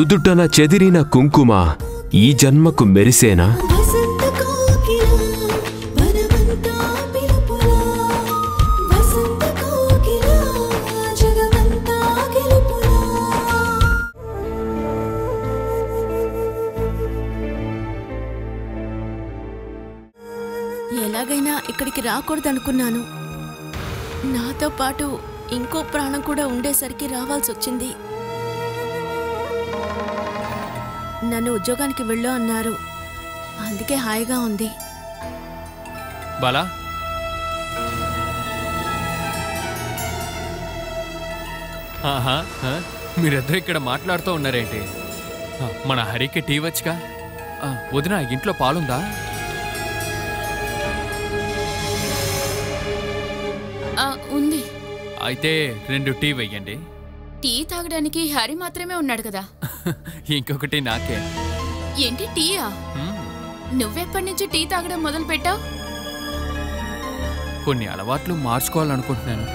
నుదుటన చెదిరిన కుంకుమ ఈ జన్మకు మెరిసేనా? ఎలాగైనా ఇక్కడికి రాకూడదనుకున్నాను. నాతో పాటు ఇంకో ప్రాణం కూడా ఉండేసరికి రావాల్సి వచ్చింది. నన్ను ఉద్యోగానికి వెళ్ళు అన్నారు, అందుకే హాయిగా ఉంది. బాలా, మీరిద్దరు ఇక్కడ మాట్లాడుతూ ఉన్నారేంటి? మన హరికి టీ వచ్చుగా. వదిన, ఇంట్లో పాలుందా? ఉంది. అయితే 2 టీ వెయ్యండి. టీ తాగడానికి హరి మాత్రమే ఉన్నాడు కదా. ఇంకొకటి నాకే. ఏంటి టీయా? నువ్వెప్పటి నుంచి టీ తాగడం మొదలు పెట్టావు? కొన్ని అలవాట్లు మార్చుకోవాలనుకుంటున్నాను.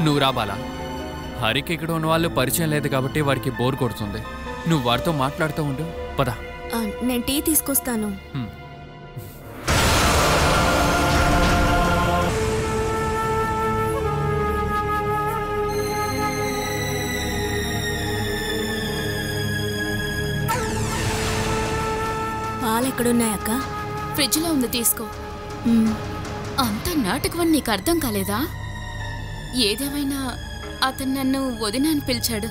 నువ్వు రాబాలా. హరికి ఇక్కడ ఉన్న వాళ్ళు పరిచయం లేదు కాబట్టి వాడికి బోర్ కొడుతుంది. నువ్వు వాడితో మాట్లాడుతూ ఉండు. పద. నేను టీ తీసుకొస్తాను. పాలెక్కడున్నాయక్క? ఫ్రిడ్జ్లో ఉంది, తీసుకో. అంత నాటకం నీకు అర్థం కాలేదా? ఏదేమైనా అతను నన్ను వదిన అని పిలిచాడు.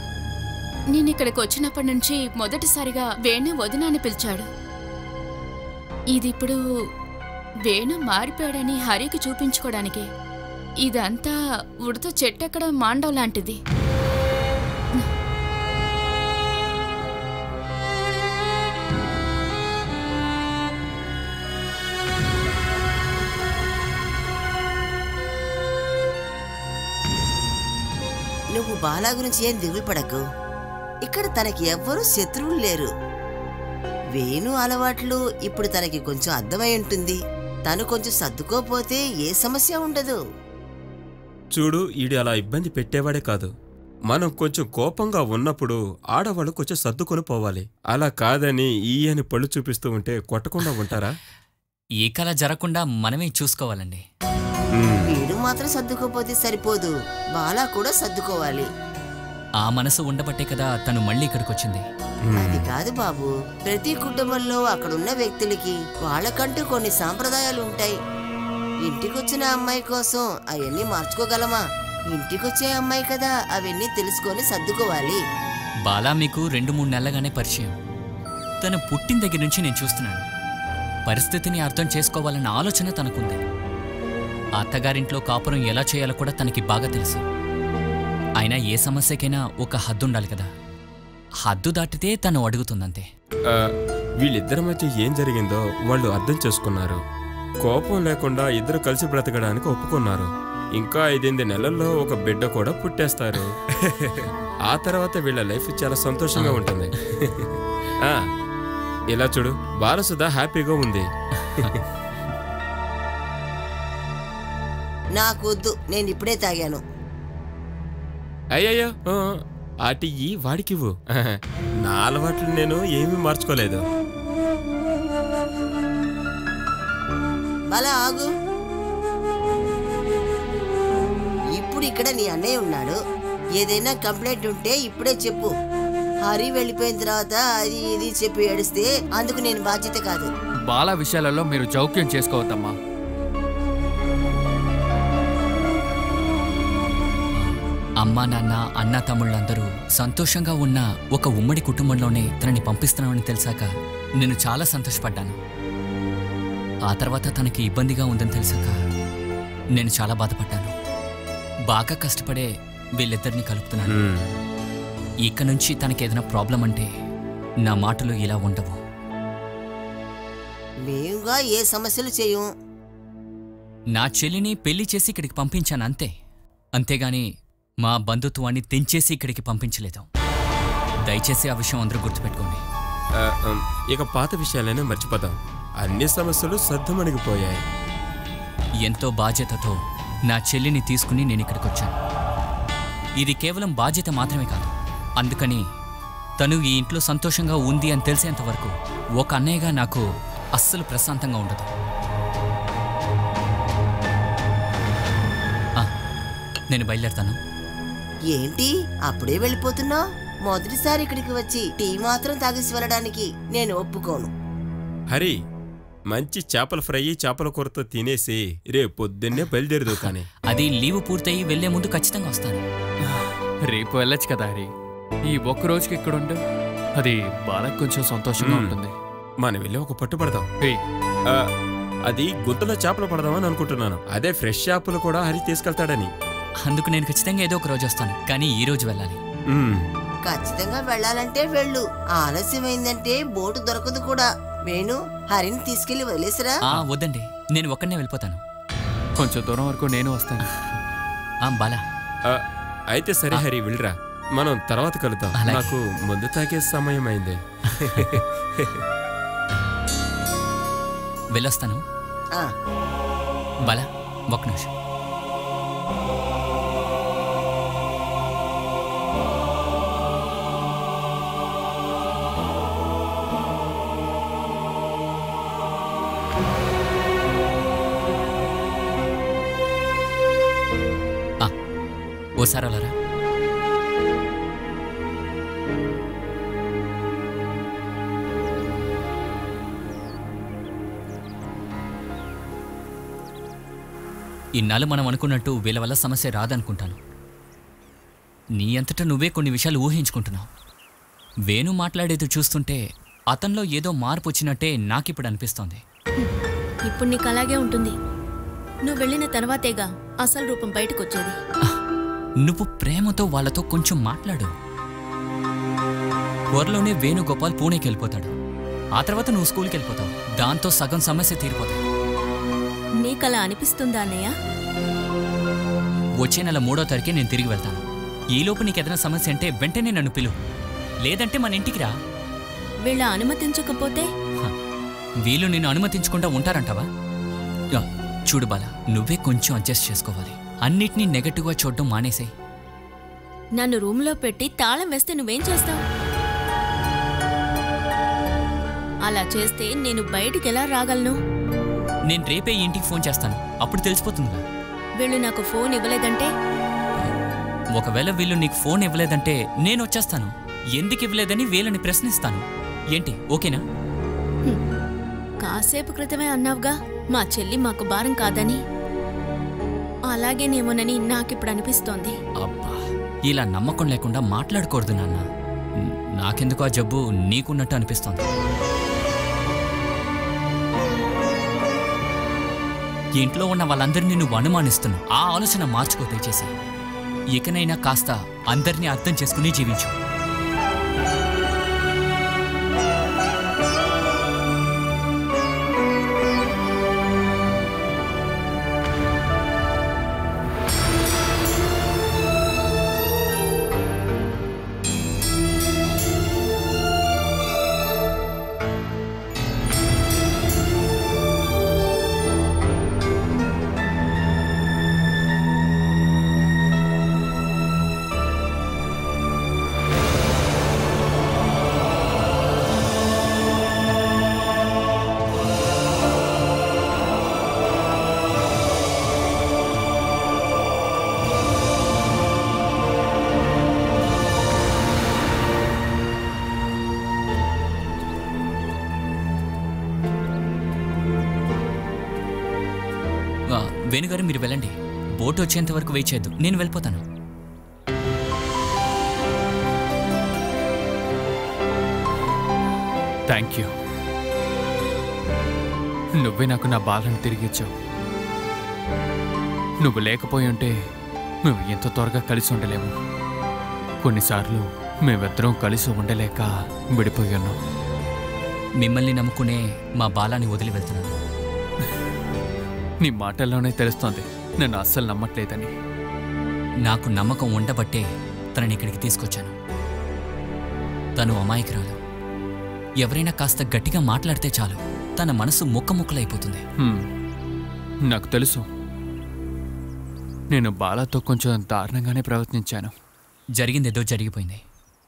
నేను ఇక్కడికి వచ్చినప్పటి నుంచి మొదటిసారిగా వేణు వదిన అని పిలిచాడు. ఇదిప్పుడు వేణు మారిపోయాడని హరికి చూపించుకోవడానికే. ఇదంతా ఉడత చెట్టెక్కడ మాండవ్ లాంటిది. నువ్వు బాలా గురించి ఏం దిగులు పడకు. ఇక్కడ తనకి ఎవ్వరూ శత్రువులు లేరు. వేణు అలవాట్లు ఇప్పుడు తనకి కొంచెం అర్థమై ఉంటుంది. తను కొంచెం సర్దుకోపోతే ఏ సమస్య ఉండదు. చూడు, ఈడు అలా ఇబ్బంది పెట్టేవాడే కాదు. మనం కొంచెం కోపంగా ఉన్నప్పుడు ఆడవాళ్ళు కొంచెం సర్దుకొని పోవాలి. అలా కాదని ఈయని పళ్ళు చూపిస్తూ ఉంటే కొట్టకుండా ఉంటారా? ఈ కళ జరగకుండా మనమే చూసుకోవాలండి. వీడు మాత్రం సర్దుకోపోతే సరిపోదు, బాలా కూడా సర్దుకోవాలి. ఆ మనసు ఉండబట్టే కదా తను మళ్ళీ ఇక్కడికి వచ్చింది. అది కాదు బాబు, ప్రతి కుటుంబంలో అక్కడున్న వ్యక్తులకి వాళ్ళకంటూ కొన్ని సాంప్రదాయాలు ఉంటాయి. ఇంటికొచ్చిన అమ్మాయి కోసం అవన్నీ మార్చుకోగలమా? ఇంటికొచ్చే అమ్మాయి కదా, అవన్నీ తెలుసుకొని సర్దుకోవాలి. బాలా మీకు 2-3 నెలలుగానే పరిచయం. తను పుట్టిన దగ్గర నుంచి నేను చూస్తున్నాను. పరిస్థితిని అర్థం చేసుకోవాలన్న ఆలోచన తనకుంది. అత్తగారింట్లో కాపురం ఎలా చేయాలో కూడా తనకి బాగా తెలుసు. అయినా ఏ సమస్యకైనా ఒక హద్దు ఉండాలి కదా. హద్దు దాటితే తను అడుగుతుందంతే. వీళ్ళిద్దరి మధ్య ఏం జరిగిందో వాళ్ళు అర్థం చేసుకున్నారు. కోపం లేకుండా ఇద్దరు కలిసి బ్రతకడానికి ఒప్పుకున్నారు. ఇంకా 5 నెలల్లో ఒక బిడ్డ కూడా పుట్టేస్తారు. ఆ తర్వాత వీళ్ళ లైఫ్ చాలా సంతోషంగా ఉంటుంది. ఇలా చూడు, బాలసుధ హ్యాపీగా ఉంది. నాకొద్దు, నేను ఇప్పుడే తాగాను. అయ్యయ్యో, ఆ టీ వాడికివ్వు. నా అలవాట్లు నేను ఏమీ మార్చుకోలేదు. బాలా ఆగు. ఇప్పుడు ఇక్కడ నీ అన్నయ్య ఉన్నాడు. ఏదైనా కంప్లైంట్ ఉంటే ఇప్పుడే చెప్పు. హరి వెళ్ళిపోయిన తర్వాత అది ఇది చెప్పి ఏడిస్తే అందుకు నేను బాధ్యత కాదు. బాలా విషయాలలో మీరు జౌక్యం చేసుకోవద్దమ్మా. అమ్మా నాన్న అన్న తమ్ముళ్ళందరూ సంతోషంగా ఉన్న ఒక ఉమ్మడి కుటుంబంలోనే తనని పంపిస్తున్నామని తెలిసాక నేను చాలా సంతోషపడ్డాను. ఆ తర్వాత తనకి ఇబ్బందిగా ఉందని తెలిసాక నేను చాలా బాధపడ్డాను. బాగా కష్టపడే వీళ్ళిద్దరిని కలుపుతున్నాను. ఇక నుంచి తనకేదైనా ప్రాబ్లం అంటే నా మాటలు ఇలా ఉండవు. మేముగా ఏ సమస్యలు చేయం. నా చెల్లిని పెళ్లి చేసి ఇక్కడికి పంపించాను అంతే. అంతేగాని మా బంధుత్వాన్ని తెంచేసి ఇక్కడికి పంపించలేదు. దయచేసి ఆ విషయం అందరూ గుర్తుపెట్టుకోండి. ఇక పాత విషయాలైనా మర్చిపోదాం. అన్ని సమస్యలు సర్దుమణిగిపోయాయి. ఎంతో బాధ్యతతో నా చెల్లిని తీసుకుని నేను ఇక్కడికి వచ్చాను. ఇది కేవలం బాధ్యత మాత్రమే కాదు. అందుకని తను ఈ ఇంట్లో సంతోషంగా ఉంది అని తెలిసేంత వరకు ఒక అన్నయ్యగా నాకు అస్సలు ప్రశాంతంగా ఉండదు. నేను బయలుదేరుతాను. ఏంటి అప్పుడే వెళ్ళిపోతున్నావు? మొదటిసారి ఇక్కడికి వచ్చి టీ మాత్రం తాగేసి వెళ్ళడానికి నేను ఒప్పుకోను. హరి, మంచి చేపల ఫ్రై చేపల కూరతో తినేసి రేపు పొద్దున్నే బయలుదేరదు. కానీ అది లీవ్ పూర్తయి వెళ్లే ముందు ఖచ్చితంగా వస్తాను. రేపు వెళ్ళొచ్చు కదా హరి. ఈ ఒక్క రోజుకి ఇక్కడ ఉండు, అది బాలకు కొంచెం సంతోషంగా ఉంటుంది. మనం వెళ్ళి ఒక పట్టు పడదాం. ఏయ్, అది గుంతలో చేపలు పడదామని అనుకుంటున్నాను. అదే ఫ్రెష్ చేపలు కూడా హరి తీసుకెళ్తాడని. అందుకు నేను ఖచ్చితంగా ఏదో ఒక రోజు వస్తాను, కానీ ఈ రోజు వెళ్ళాలి. ఖచ్చితంగా వెళ్ళాలంటే వెళ్ళు. ఆలస్యమైందంటే బోటు దొరకదు కూడా. వేణు, హరిని తీసుకెళ్లి వదిలేసిరా. వద్దండి, నేను ఒక్కడనే వెళ్ళిపోతాను. కొంచెం దూరం వరకు నేను వస్తాను. బాలా, అయితే సరే హరి, వెళ్ళరా. మనం తర్వాత కలుద్దాం. నాకు ముందు తాగే సమయం అయింది. వెళ్ళొస్తాను. బాలా, ఒక్క నిమిషం. ఓసారి అలారా. ఇన్నాళ్ళు మనం అనుకున్నట్టు వీళ్ళ వల్ల సమస్య రాదనుకుంటాను. నీ అంతటా నువ్వే కొన్ని విషయాలు ఊహించుకుంటున్నావు. వేణు మాట్లాడేది చూస్తుంటే అతనిలో ఏదో మార్పు వచ్చినట్టే నాకిప్పుడు అనిపిస్తోంది. ఇప్పుడు నీకు అలాగే ఉంటుంది. నువ్వు వెళ్ళిన తర్వాతేగా అసలు రూపం బయటకు వచ్చేది. నువ్వు ప్రేమతో వాళ్ళతో కొంచెం మాట్లాడు. త్వరలోనే వేణుగోపాల్ పూణేకి వెళ్ళిపోతాడు. ఆ తర్వాత నువ్వు స్కూల్కి వెళ్ళిపోతావు. దాంతో సగం సమస్య తీరిపోతాయి. నీకలా అనిపిస్తుందా అన్నయ్య? వచ్చే నెల 3వ తారీఖే నేను తిరిగి వెళ్తాను. ఈలోపు నీకేదైనా సమస్య అంటే వెంటనే నన్ను పిలువు, లేదంటే మన ఇంటికి రా. వీళ్ళ అనుమతించకపోతే? వీళ్ళు నిన్ను అనుమతించకుండా ఉంటారంటావా? చూడు బాల, నువ్వే కొంచెం అడ్జస్ట్ చేసుకోవాలి. అన్నిటినీ నెగటివ్గా చూడడం మానేసే. నన్ను రూమ్లో పెట్టి తాళం వేస్తే నువ్వేం చేస్తావు? అలా చేస్తే నేను బయటికి ఎలా రాగలను? నేను రేపే ఇంటికి ఫోన్ చేస్తాను, అప్పుడు తెలిసిపోతుందిగా. వీళ్ళు నాకు ఫోన్ ఇవ్వలేదంటే? ఒకవేళ వీళ్ళు నీకు ఫోన్ ఇవ్వలేదంటే నేను వచ్చేస్తాను. ఎందుకు ఇవ్వలేదని వీళ్ళని ప్రశ్నిస్తాను. ఏంటి, ఓకేనా? కాసేపు క్రితమే అన్నావుగా మా చెల్లి మాకు భారం కాదని. అలాగేనేమోనని నాకిప్పుడు అనిపిస్తోంది. అబ్బా, ఇలా నమ్మకం లేకుండా మాట్లాడకూడదు నాన్న. నాకెందుకు ఆ జబ్బు నీకున్నట్టు అనిపిస్తోంది. ఇంట్లో ఉన్న వాళ్ళందరినీ నువ్వు అనుమానిస్తున్నావు. ఆ ఆలోచన మార్చుకో దయచేసి. ఇకనైనా కాస్త అందరినీ అర్థం చేసుకుని జీవించు. వేణుగారు, మీరు వెళ్ళండి. బోటు వచ్చేంత వరకు వెయిట్ చేయొద్దు, నేను వెళ్ళిపోతాను. Thank you. నువ్వే నాకు నా బాలను తిరిగి ఇచ్చావు. నువ్వు లేకపోయి ఉంటే మేము ఎంత త్వరగా కలిసి ఉండలేము. కొన్నిసార్లు మేమిద్దరం కలిసి ఉండలేక విడిపోయాను. మిమ్మల్ని నమ్ముకునే మా బాలాని వదిలి వెళ్తున్నాను. నీ మాటల్లోనే తెలుస్తోంది నన్ను అస్సలు నమ్మట్లేదని. నాకు నమ్మకం ఉండబట్టే తనని ఇక్కడికి తీసుకొచ్చాను. తను అమాయకురాలు. ఎవరైనా కాస్త గట్టిగా మాట్లాడితే చాలు తన మనసు ముక్కముక్కలైపోతుంది. నాకు తెలుసు. నేను బాలాతో కొంచెం దారుణంగానే ప్రవర్తించాను. జరిగిందేదో జరిగిపోయింది.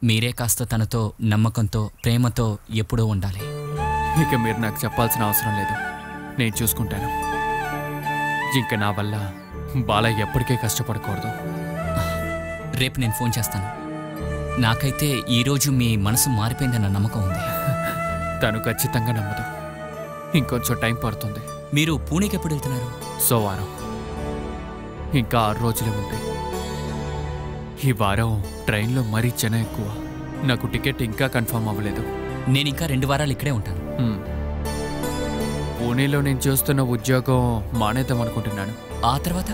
మీరే కాస్త తనతో నమ్మకంతో ప్రేమతో ఎప్పుడూ ఉండాలి. ఇక మీరు నాకు చెప్పాల్సిన అవసరం లేదు, నేను చూసుకుంటాను. ఇంకా నా వల్ల బాల ఎప్పటికే కష్టపడకూడదు. రేపు నేను ఫోన్ చేస్తాను. నాకైతే ఈరోజు మీ మనసు మారిపోయిందన్న నమ్మకం ఉంది. తను ఖచ్చితంగా నమ్మదు, ఇంకొంచెం టైం పడుతుంది. మీరు పూణేకి ఎప్పుడు వెళ్తున్నారు? సోమవారం. ఇంకా 6 రోజులే ఉంది. ఈ వారం ట్రైన్లో మరీ జనం ఎక్కువ. నాకు టికెట్ ఇంకా కన్ఫర్మ్ అవ్వలేదు. నేను ఇంకా 2 వారాలు ఇక్కడే ఉంటాను. పూణేలో నేను చేస్తున్న ఉద్యోగం మానేద్దాం అనుకుంటున్నాను. ఆ తర్వాత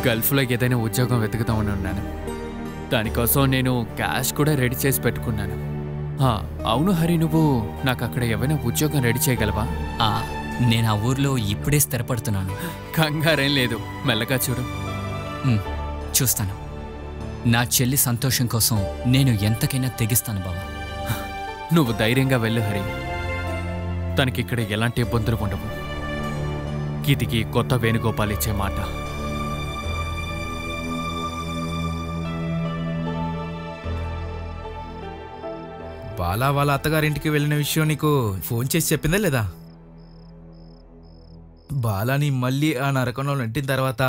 గల్ఫ్లో ఏదైనా ఉద్యోగం వెతుకుతామని ఉన్నాను. దానికోసం నేను క్యాష్ కూడా రెడీ చేసి పెట్టుకున్నాను. అవును హరి, నువ్వు నాకు అక్కడ ఏమైనా ఉద్యోగం రెడీ చేయగలవా? నేను ఆ ఊర్లో ఇప్పుడే స్థిరపడుతున్నాను. కంగారేం లేదు, మెల్లగా చూడు. చూస్తాను. నా చెల్లి సంతోషం కోసం నేను ఎంతకైనా తెగిస్తాను బావా. నువ్వు ధైర్యంగా వెళ్ళు హరి. తనకిక్కడ ఎలాంటి ఇబ్బందులు ఉండవు. ఇది కొత్త వేణుగోపాల్ ఇచ్చే మాట. బాలా వాళ్ళ అత్తగారింటికి వెళ్ళిన విషయం నీకు ఫోన్ చేసి చెప్పిందా లేదా? బాలాని మళ్ళీ ఆ నరకంలో నెట్టిన తర్వాత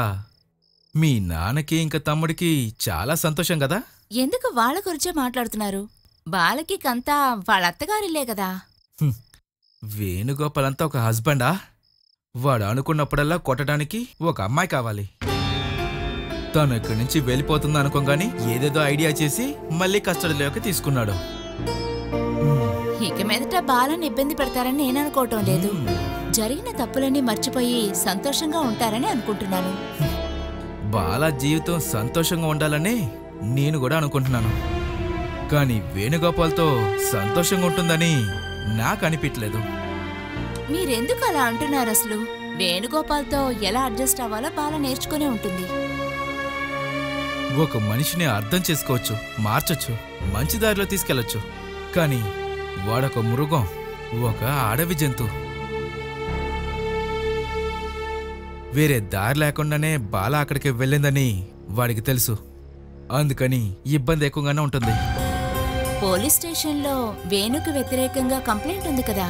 మీ నాన్నకి ఇంకా తమ్ముడికి చాలా సంతోషం కదా? ఎందుకు వాళ్ళ గురించే మాట్లాడుతున్నారు? బాలకి కంతా వాళ్ళ అత్తగారిలే కదా. వేణుగోపాల్ అంతా ఒక హస్బెండా? వాడు అనుకున్నప్పుడల్లా కొట్టడానికి ఒక అమ్మాయి కావాలి. తను ఇక్కడి నుంచి వెళ్ళిపోతుంది అనుకోగాని ఏదేదో ఐడియా చేసి మళ్ళీ కస్టడీలోకి తీసుకున్నాడు. ఇక మీదట బాలని ఇబ్బంది పెడతారని నేను అనుకోవటం లేదు. జరిగిన తప్పులన్నీ మర్చిపోయి సంతోషంగా ఉంటారని అనుకుంటున్నాను. బాల జీవితం సంతోషంగా ఉండాలని నేను కూడా అనుకుంటున్నాను. కానీ వేణుగోపాల్తో సంతోషంగా ఉంటుందని నాకు అనిపించలేదు. మీరెందుకు అలా అంటున్నారు? అసలు వేణుగోపాల్తో ఎలా అడ్జస్ట్ అవ్వాలో బాల నేర్చుకునే ఉంటుంది. ఒక మనిషిని అర్థం చేసుకోవచ్చు, మార్చొచ్చు, మంచి దారిలో తీసుకెళ్లొచ్చు. కానీ వాడొక మృగం, ఒక అడవి జంతువు. వేరే దారి లేకుండానే బాల అక్కడికి వెళ్ళిందని వాడికి తెలుసు. అందుకని ఇబ్బంది ఎక్కువగానే ఉంటుంది. పోలీస్ స్టేషన్లో వేణుకు వ్యతిరేకంగా కంప్లైంట్ ఉంది కదా,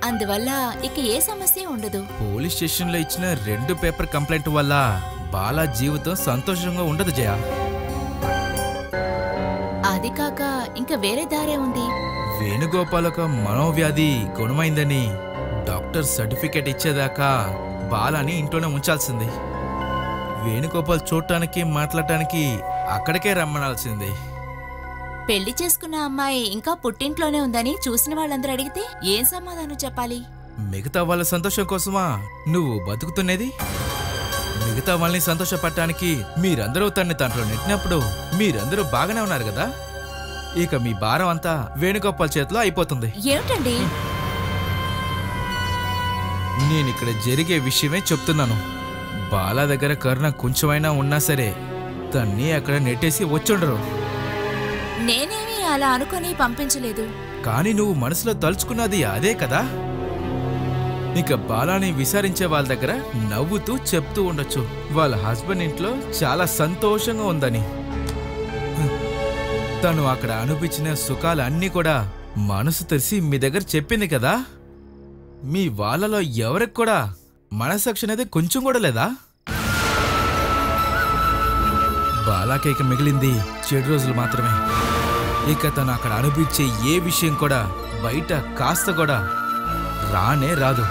అందువల్ల ఇక ఏ సమస్య ఉండదు. పోలీస్ స్టేషన్లో ఇచ్చిన 2 పేపర్ కంప్లైంట్ వల్ల బాల జీవితం సంతోషంగా ఉండదు జయ. అది కాక ఇంకా వేరే దారే ఉంది. వేణుగోపాల్ ఒక మనోవ్యాధి గుణమైందని డాక్టర్ సర్టిఫికేట్ ఇచ్చేదాకా బాలని ఇంట్లోనే ఉంచాల్సింది. వేణుగోపాల్ చూడటానికి మాట్లాడటానికి అక్కడికే రమ్మనాల్సింది. పెళ్లి చేసుకున్న అమ్మాయి ఇంకా పుట్టింట్లోనే ఉందని చూసిన వాళ్ళందరూ అడిగితే ఏం సమాధానం చెప్పాలి? మిగతా వాళ్ళ సంతోషం కోసమా నువ్వు బతుకుతున్నది? మిగతా వాళ్ళని సంతోషపడటానికి మీరందరూ తన్ని దాంట్లో నెట్టినప్పుడు మీరందరూ బాగానే ఉన్నారు కదా. ఇక మీ భారం అంతా వేణుగోపాల్ చేతిలో అయిపోతుంది. ఏమిటండి? నేనిక్కడ జరిగే విషయమే చెప్తున్నాను. బాల దగ్గర కరుణ కొంచెమైనా ఉన్నా సరే తన్ని అక్కడ నెట్టేసి వచ్చుండరు. నేనేమీ అలా అనుకుని పంపించలేదు. కానీ నువ్వు మనసులో తలుచుకున్నది అదే కదా. ఇక బాలాని విచారించే వాళ్ళ దగ్గర నవ్వుతూ చెప్తూ ఉండొచ్చు, వాళ్ళ హస్బెండ్ ఇంట్లో చాలా సంతోషంగా ఉందని. తను అక్కడ అనిపించిన సుఖాలన్నీ కూడా మనసు తెరిచి మీ దగ్గర చెప్పింది కదా. మీ వాళ్ళలో ఎవరికి కూడా మనసాక్షి అనేది కొంచెం కూడా లేదా? బాలాకి ఇక మిగిలింది 7 రోజులు మాత్రమే. ఇక తను అక్కడ అనిపించే ఏ విషయం కూడా బయట కాస్త కూడా రానే రాదు.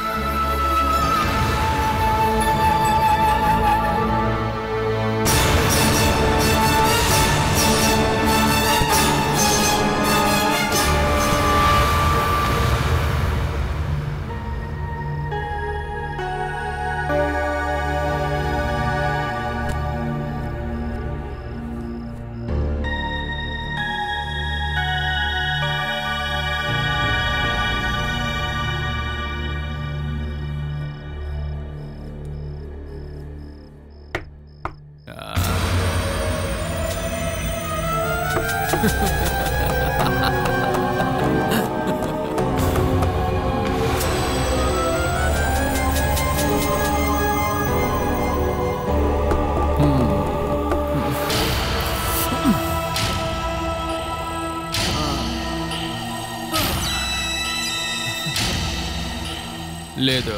లేదు,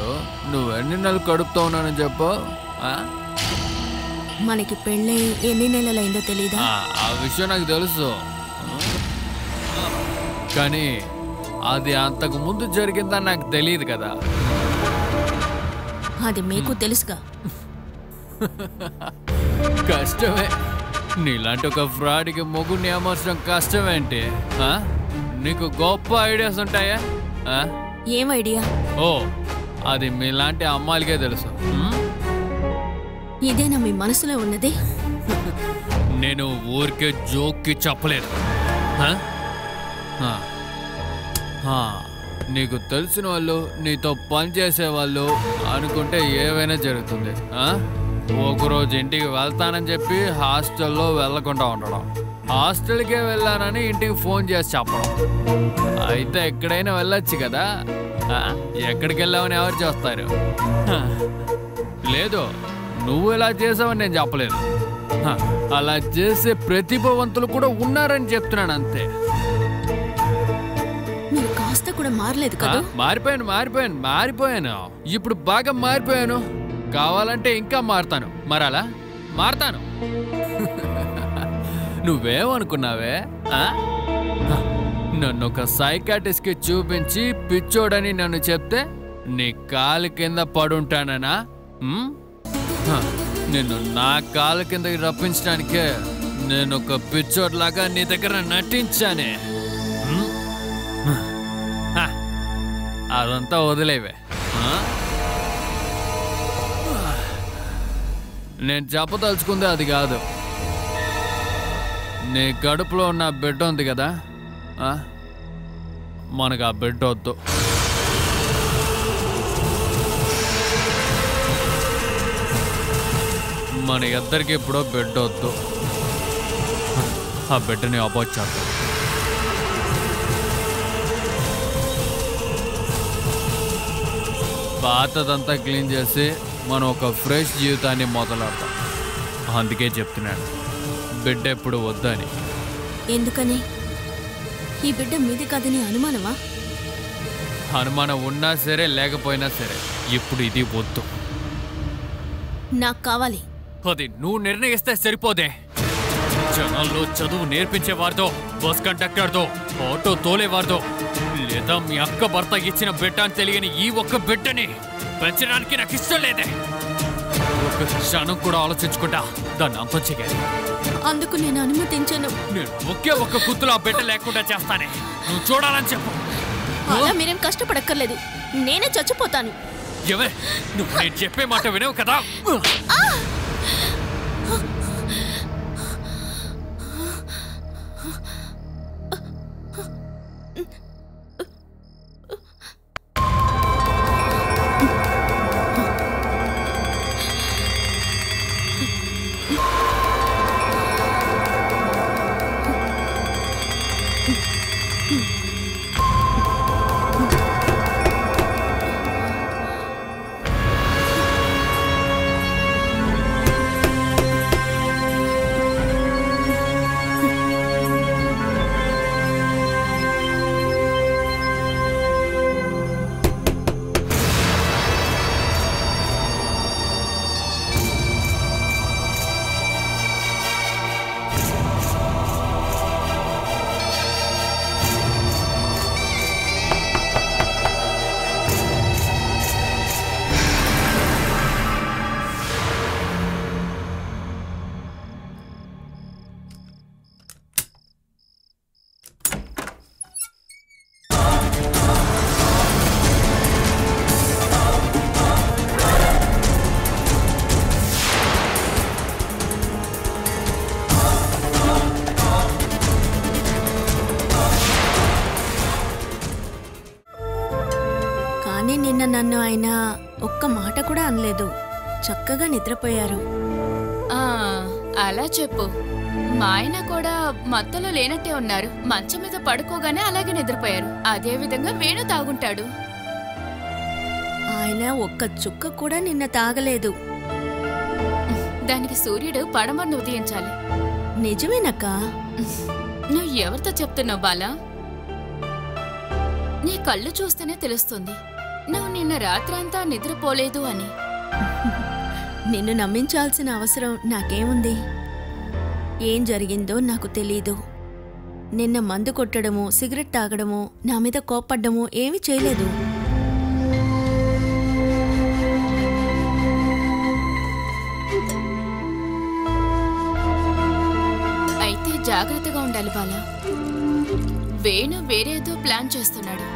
నువ్వెన్ని నెలలు కడుపుతా ఉన్నానని చెప్పు. మనకి పెళ్ళై ఎన్ని నెలలైందో తెలీదా? ఆ విషయం నాకు తెలుసు, కానీ అది అంతకు ముందు జరిగిందని నాకు తెలియదు కదా. అది మీకు తెలుసుగా. కష్టమే, నీలాంటి ఒక ఫ్రాడ్కి మొగుడిని ఏమర్చడం కష్టమేంటి? నీకు గొప్ప ఐడియాస్ ఉంటాయా? ఏం ఐడియా? ఓ, అది మీలాంటి అమ్మాయిలకే తెలుసు. ఇదేనా మీ మనసులో ఉన్నది? నేను ఊరికే జోక్కి చెప్పలేదు. నీకు తెలిసిన వాళ్ళు, నీతో పనిచేసే వాళ్ళు అనుకుంటే ఏవైనా జరుగుతుంది. ఒకరోజు ఇంటికి వెళ్తానని చెప్పి హాస్టల్లో వెళ్ళకుండా ఉండడం, హాస్టల్కే వెళ్ళానని ఇంటికి ఫోన్ చేసి చెప్పడం. అయితే ఎక్కడైనా వెళ్ళొచ్చు కదా, ఎక్కడికి వెళ్ళామని ఎవరు చేస్తారు? లేదు, నువ్వు ఇలా చేసావని నేను చెప్పలేదు. అలా చేసే ప్రతిభావంతులు కూడా ఉన్నారని చెప్తున్నాను అంతే. మీరు కాస్త కూడా మారలేదు కదా? మారిపోయాను. ఇప్పుడు బాగా మారిపోయాను. కావాలంటే ఇంకా మారుతాను. మరలా మారుతాను. నువ్వేమనుకున్నావే? నన్ను ఒక సైకాటిస్ట్కి చూపించి పిచ్చోడని నన్ను చెప్తే నీ కాలు కింద పడుంటానా? నిన్ను నా కాలు కిందకి రప్పించడానికే నేను ఒక పిచ్చోడ్లాగా నీ దగ్గర నటించానే. అదంతా వదిలేవే. నేను చెప్పదలుచుకుందే అది కాదు. నీ కడుపులో ఉన్న బిడ్డ ఉంది కదా, మనకు ఆ బిడ్డ వద్దు. మన ఇద్దరికి ఇప్పుడు బిడ్డ వద్దు. ఆ బిడ్డని అబార్ట్ చేద్దాం. పాతదంతా క్లీన్ చేసి మనం ఒక ఫ్రెష్ జీవితాన్ని మొదలెడతాం. అందుకే చెప్తున్నాను, బిడ్డ ఎప్పుడు వద్దని. ఎందుకని? ఈ బిడ్డ మీది కాదని అనుమానమా? అనుమానం ఉన్నా సరే లేకపోయినా సరే ఇప్పుడు ఇది వద్దు. నాకు కావాలి. అది నువ్వు నిర్ణయిస్తే సరిపోదే. జనాల్లో చదువు నేర్పించేవారితో, బస్ కండక్టర్తో, ఆటో తోలేవారితో, లేదా మీ అక్క భర్త ఇచ్చిన బిడ్డ అని తెలియని ఈ ఒక్క బిడ్డని పెంచడానికి నాకు ఇష్టం లేదే. ఒక క్షణం కూడా ఆలోచించుకుంటా దాన్ని అంతం చేయాలి. అందుకు నేను అనుమతించను. నేను ఒకే ఒక్క కుత్తులో ఆ బిడ్డ లేకుండా చేస్తానే. నువ్వు చూడాలని చెప్పు. అలా మీరేం కష్టపడక్కర్లేదు, నేనే చచ్చిపోతాను. ఎవరే నువ్వు? నేను చెప్పే మాట వినవు కదా. నిన్న నన్ను ఆయన ఒక్క మాట కూడా అనలేదు. చక్కగా నిద్రపోయారు. అలా చెప్పు. మా ఆయన కూడా మత్తులో లేనట్టే ఉన్నారు. మంచం మీద పడుకోగానే అలాగే నిద్రపోయారు. అదే విధంగా వేణు తాగుంటాడు. ఆయన ఒక్క చుక్క కూడా నిన్న తాగలేదు. దానికి సూర్యుడు పడమరను ఉదయించాలి. నిజమేనక్క? నువ్వు ఎవరితో చెప్తున్నావు బాలా? నీ కళ్ళు చూస్తేనే తెలుస్తుంది. నువ్వు నిన్న రాత్రంతా నిద్రపోలేదు అని. నిన్ను నమ్మించాల్సిన అవసరం నాకేముంది? ఏం జరిగిందో నాకు తెలీదు. నిన్న మందు కొట్టడము, సిగరెట్ తాగడము, నా మీద కోప్పడ్డము ఏమీ చేయలేదు. అయితే జాగ్రత్తగా ఉండాలి బాలా. వేణు వేరేదో ప్లాన్ చేస్తున్నాడు.